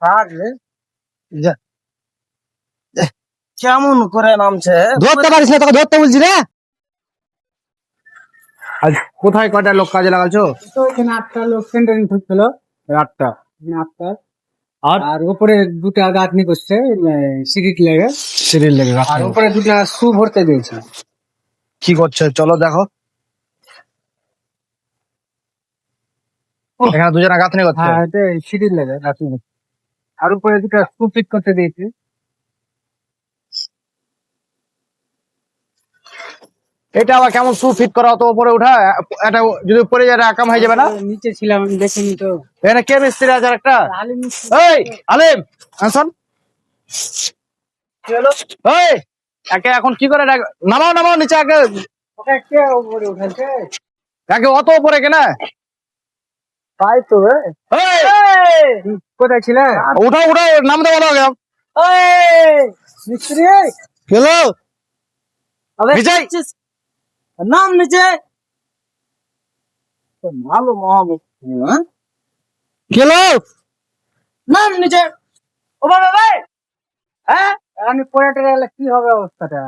থাকলে যা, কেমন করে নামছে? ধরতে পারিস না, তোকে ধরতে বলছি রে। আজ কোথায় কয়টা লোক কাজে লাগাচ্ছ? তো এখানে 8টা লোক সেন্টারিং ঢুকছিল, 8টা। এখানে 8টা। আর আর উপরে 2টা গাঁথনি করছে সিঁড়িট লেগে, সিঁড়ির লেগে আর উপরে 2টা শু ভরতে দিয়েছে। কি করছে চলো দেখো। এখানে দুজনে গাঁথনি করছে। হ্যাঁ, এটা সিঁড়ির লেগে গাঁথনি করছে। আর উপরে 2টা শু ফিট করতে দিয়েছে। এটা আবার কেমন শু ফিট করা, অত উপরে উঠা? এটা যদি পড়ে যায় একাম হয়ে যাবে না? নিচে ছিলাম, আমি দেখিনি তো। এখানে কে মিস্ত্রি আছে একটা? আলিম মিস্ত্রি। এই আলিম, আনসন। কি হলো? এই একে এখন কি করে নামাও নামাও নিচে একে। ওটা কে উপরে উঠাইছে? একে অত উপরে কেনা? তাই তো। এই কোথায় ছিলে? উঠাও উঠাও, নামতে বলো আগে। মিস্ত্রি হ্যালো আবে বিজয়, নাম নিচে। ভালো মহামিস্ত্রি, হ্যাঁ? হ্যালো নাম নিচে। ও বাবা ভাই, হ্যাঁ আমি পড়ে টরে গেলে কি হবে অবস্থাটা?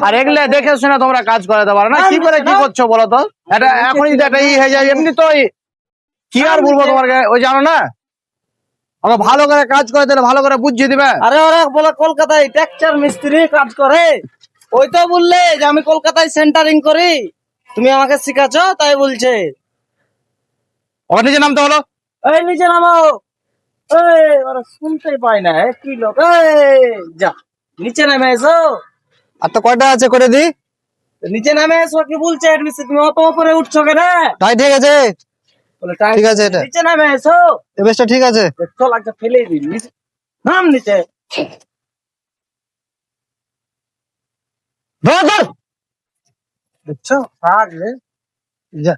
আর এগুলা দেখে শুনে তোমরা কাজ করে দেবার না, কি করে কি করছো বলো তো? এটা এখন যদি একটা হয়ে যায় এমনি তো কি আর বলবো তোমাকে, ওই জানো না, ওকে ভালো করে কাজ করে দিলে ভালো করে বুঝিয়ে দিবে। আরে ওরা বলে কলকাতায় টেক্সচার মিস্ত্রি কাজ করে, ওই তো বললে যে আমি কলকাতায় সেন্টারিং করি, তুমি আমাকে শিখাচ্ছ তাই বলছে। ওকে নিজে নামতে হলো। এই নিচে নামাও। এই ওরা শুনতেই পায় না, কি লোক। এই যা নিচে নামে এসো। আর তো কয়টা আছে করে দি। নিচে নামে এসো, কি বলছে এডমিসি, তুমি অত উপরে উঠছো কেন? তাই ঠিক আছে, বলে তাই ঠিক আছে, এটা নিচে নামে এসো। এ বেশটা ঠিক আছে। চল একটা ফেলে দিই, নাম নিচে। ধর ধর। দেখছো থাকলে যা,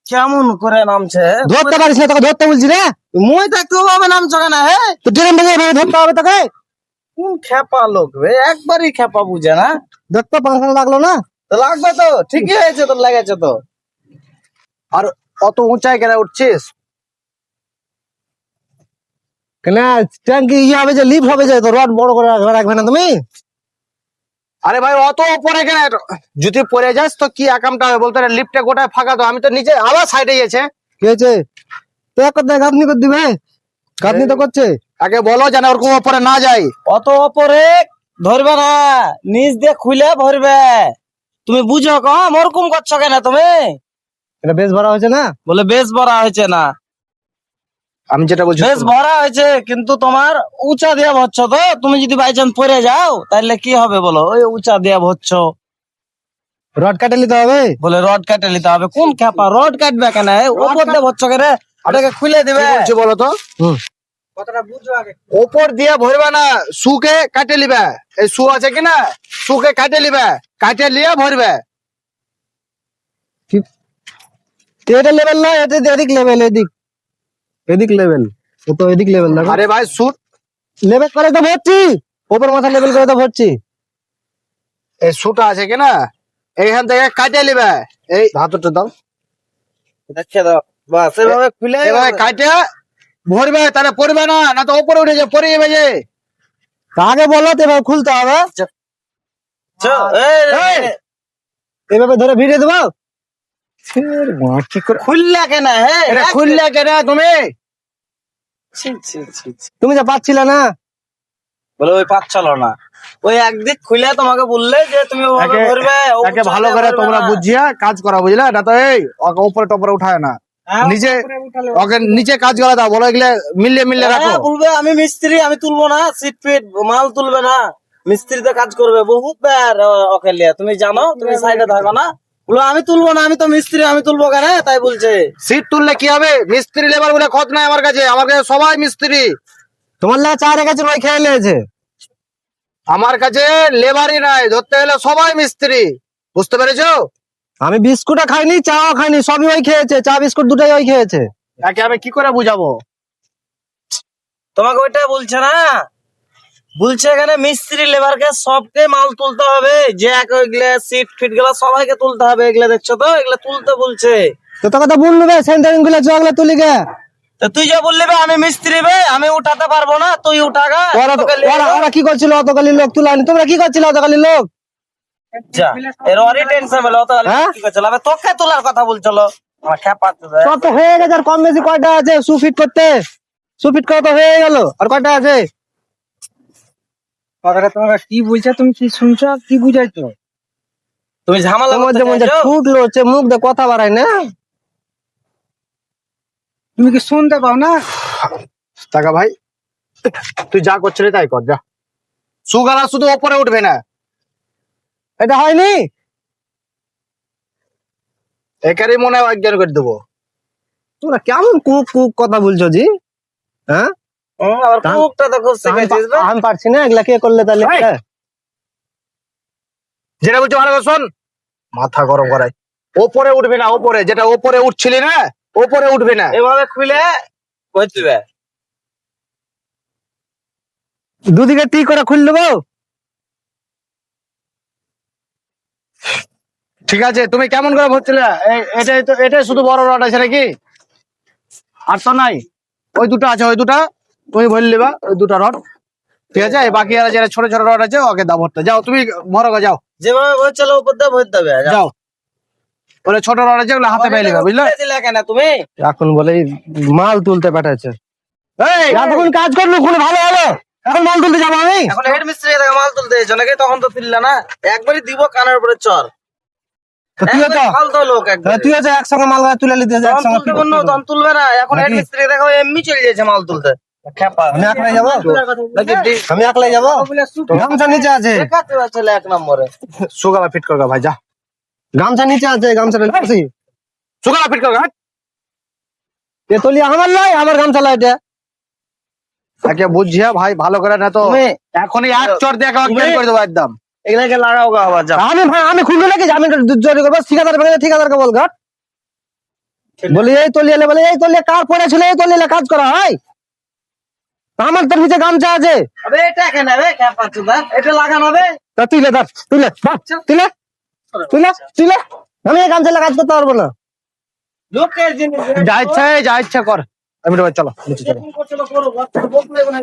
কেমন করে নামছে? ধরতে পারিস না, তোকে ধরতে বলছি রে। মই থাকতে হবে নামছো কেন? হ্যাঁ, তো ট্রেন ভেঙে এভাবে ধরতে হবে তোকে। কোন খেপা লোক রে, একবারই খেপা বুঝে না। দেখতে পাঁচখানা লাগলো না। তো লাগবে তো, ঠিকই হয়েছে, তো লেগেছে তো। আর অত উঁচাই কেন উঠছিস? কেন ট্যাঙ্কি ইয়ে হবে যে, লিফট হবে যে, তো রড বড় করে রাখবে না তুমি? আরে ভাই অত উপরে কেন? যদি পড়ে যাস তো কি আকামটা হবে বলতো? লিফটে গোটায় ফাঁকা, তো আমি তো নিচে আবার সাইডে গেছে। কি হয়েছে? তো এক কথা গাঁথনি করে দিবে, গাঁথনি তো করছে। আগে বলো যেন ওরকম উপরে না যাই। অত ওপরে ধরবে না, নিচ দিয়ে খুলে ভরবে। তুমি বুঝো কম, ওরকম করছো কেন তুমি? এটা বেশ ভরা হয়েছে না? বলে বেশ ভরা হয়েছে না? আমি যেটা বলছি বেশ ভরা হয়েছে, কিন্তু তোমার উঁচা দিয়ে ভরছো তো। তুমি যদি বাই চান্স পড়ে যাও তাহলে কি হবে বলো? ওই উঁচা দিয়ে ভরছো। রড কাটে নিতে হবে। বলে রড কাটে নিতে হবে। কোন খেপা রড কাটবে কেন? ওপর দিয়ে ভরছো কেন? ওটাকে খুলে দিবে। কি বলছি বলো তো? কথাটা বুঝো আগে। ওপর দিয়ে ভরবে না, সুকে কাটে লিবে। এই সু আছে কিনা, সুকে কাটে লিবে, কাটে লিয়ে ভরবে। এটা লেভেল নয়, এটা এদিক লেভেল, এদিক এদিক লেভেল, ও তো এদিক লেভেল না। আরে ভাই সুট লেভেল করে তো ভরছি, ওপর মাথা লেভেল করে তো ভরছি। এই সুটা আছে কিনা, এইখান থেকে কাটে লিবে। এই হাতটা দাও, দেখে দাও, বাস এভাবে খুলে এভাবে কাটে ভরবে, তাহলে পড়বে না, না তো উপরে উঠে যাবে, পড়ে যাবে যে। আগে বলো তো, এভাবে খুলতে হবে। এভাবে ধরে ভিড়ে দেবো। কি করে খুললা কেন? হ্যাঁ, এটা খুললে কেন তুমি? তুমি যা পাচ্ছিলে না। বলে ওই পাঁচ চলো না, ওই একদিক খুলে তোমাকে বললে যে তুমি ওভাবে ভরবে। একে ভালো করে তোমরা বুঝিয়া কাজ করা, বুঝলে? এটা তো এই ওকে উপরে টপরে উঠায় না, নিজে ওকে নিচে কাজ করা দাও। বলো এগুলো মিলিয়ে মিলিয়ে রাখো। বলবে আমি মিস্ত্রি, আমি তুলবো না সিট ফিট, মাল তুলবে না, মিস্ত্রিতে কাজ করবে বহুত বার ওকে লিয়ে। তুমি জানো, তুমি সাইডে থাকো না। বলো আমি তুলবো না, আমি তো মিস্ত্রি, আমি তুলবো কেন? তাই বলছে। সিট তুললে কি হবে? মিস্ত্রি লেবার বলে খত নাই আমার কাছে, আমার কাছে সবাই মিস্ত্রি। তোমার লেগে চা রেখেছে, ওই খেয়ে নিয়েছে। আমার কাছে লেবারই নাই, ধরতে গেলে সবাই মিস্ত্রি, বুঝতে পেরেছো? আমি বিস্কুটও খাইনি, চাও খাইনি, সবই ওই খেয়েছে, চা বিস্কুট দুটাই ওই খেয়েছে। একে আমি কি করে বুঝাবো? তোমাকে ওইটা বলছে না, বলছে এখানে মিস্ত্রি লেবারকে সবকে মাল তুলতে হবে, যে ওইগুলা সিট ফিট গুলা সবাইকে তুলতে হবে। এগুলা দেখছো তো, এগুলা তুলতে বলছে। তো তোকে তো বললু বে সেন্টারিং গুলো জগলা তুলি গে। তো তুই যে বললি বে আমি মিস্ত্রি বে, আমি উঠাতে পারবো না, তুই উঠাগা। তোকে লিয়ে যাবো। ওরা কি করছিল অতকালি লোক তুলানি? তোমরা কি করছিল অতকালি লোক? যা, এর ওরই টেনশন হলো তো। হ্যাঁ? কি করছিল? আবে তোকে তোলার কথা বলছিল। আমার খেপাচ্ছে বে। কত হয়ে গেছে আর কম বেশি কয়টা আছে সুফিট করতে? সুফিট করা তো হয়ে গেল, আর কয়টা আছে? কথাটা তোমাকে কি বলছে, তুমি কি শুনছো, কি বুঝাইছো? তুমি ঝামেলা তোমার করতে মধ্যে চাইছো? ফুটলো হচ্ছে, মুখ দিয়ে কথা বাড়ায় না। তুমি কি শুনতে পাও না? টাকা ভাই, তুই যা করছিলি তাই কর, যা। সুগালা শুধু ওপরে উঠবে না, এটা হয়নি। একারই মনে হয় অজ্ঞান করে দেবো। তোমরা কেমন কুক কুক কথা বলছো জি? হ্যাঁ, আবার কুকটা তো খুব শিখেছিস বে। আমি পারছি না, এগুলা কে করলে তাহলে? এই! যেটা বলছো ভালো করে শোন, মাথা গরম করাই। ওপরে উঠবে না, ওপরে যেটা ওপরে উঠছিলি না, ওপরে উঠবে না। এভাবে খুলে করতে বে। দুদিকে টি করে খুলে দেবো। ঠিক আছে, তুমি কেমন করে ভরছিলে? এটাই তো, এটাই শুধু বড় রড আছে নাকি? আর তো নাই, ওই দুটো আছে, ওই দুটা তুমি ভরলে নিবা, ওই দুটো রড। ঠিক আছে, এই বাকি আর যারা ছোট ছোট রড আছে ওকে দাও ভরতে। যাও তুমি ভরো গো, যাও যেভাবে বলছিল উপর দিয়ে ভরতে হবে। যাও। বলে ছোট রড আছে ওগুলো হাতে পেয়ে নিবা, বুঝলে? বুঝলে কেন তুমি? এখন বলে এই মাল তুলতে পাঠাচ্ছে। এই, এতক্ষণ কাজ করলো খুব ভালো হলো, এখন মাল তুলতে যাবো আমি? এখন হেড মিস্ত্রি থেকে মাল তুলতে এসেছো নাকি? তখন তো তুললে না। একবারই দিব কানের উপরে চর। তো তুইও তো, ফালতু লোক একবার। তুইও তো একসঙ্গে মাল তুলে নিতে একসঙ্গে তুলতে বললো তখন তুলবে না। এখন হেড নাকি? মিস্ত্রি দেখো এমনি চলে যাচ্ছে মাল তুলতে। খেপা। আমি একলাই যাবো? নাকি আমি একলাই যাবো? গামছা নিচে আছে, দেখাতে পারছে এক নম্বরে। সুগালা ফিট করবা ভাই, যা। গামছা নিচে আছে, গামছাটা নিচ্ছি। সুগালা ফিট করবা। এ তলি আমার লাই, আমার গামছা লাই এটা। তাকে বুঝিয়া ভাই ভালো করে, না তো তুমি এখনই এক চর দিয়ে অজ্ঞান করে দেবো একদম। এগুলাকে লাগাও গা আবার যাও। আমি খুলবো নাকি? আমি জোরে করবো, ঠিকাদার পেলে ঠিকাদারকে বল ঘাট। বলি এই তলি এলে, বলে এই তলি কার পড়েছিল, এই তলি এলে কাজ করা হয়? আমার তোর নিচে গামছা আছে, আবে এটা কেন বে? খেপা চুদা। এটা লাগানো বে। তা তুইলে ধর, তুইলে তুইলে তুইলে তুইলে। আমি এই গামছা কাজ করতে পারবো না। লোকের জিনিস। যা ইচ্ছা কর। আমি চলো নিচে চলো। করছিল করো। বলতে না